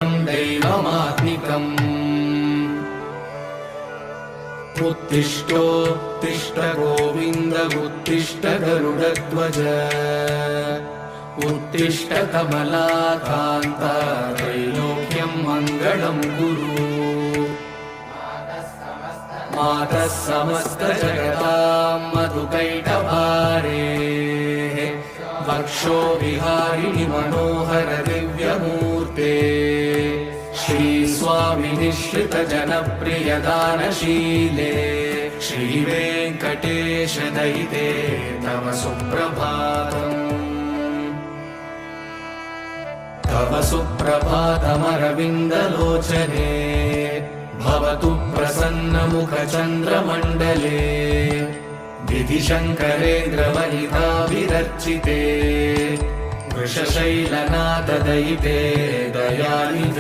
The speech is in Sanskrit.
दैवमात्मिकम् उत्तिष्ठोत्तिष्ठ गोविन्द उत्तिष्ठ गरुडध्वज उत्तिष्ठ कमलाकान्त त्रैलोक्यं मङ्गलं कुरु मातः समस्त जगतां मधुकैटभारे वक्षो विहारिणि मनोहर दिव्यमूर्ते श्री स्वामी निश्रित जनप्रिय दानशीले श्री वेंकटेश दयिते तव सुप्रभातम् तव सुप्रभातमरविन्दलोचने भवतु प्रसन्नमुखचन्द्रमण्डले विधिशङ्करेन्द्रवनिताभिरर्चिते वृषशैलनाथदयिते दयानिधे।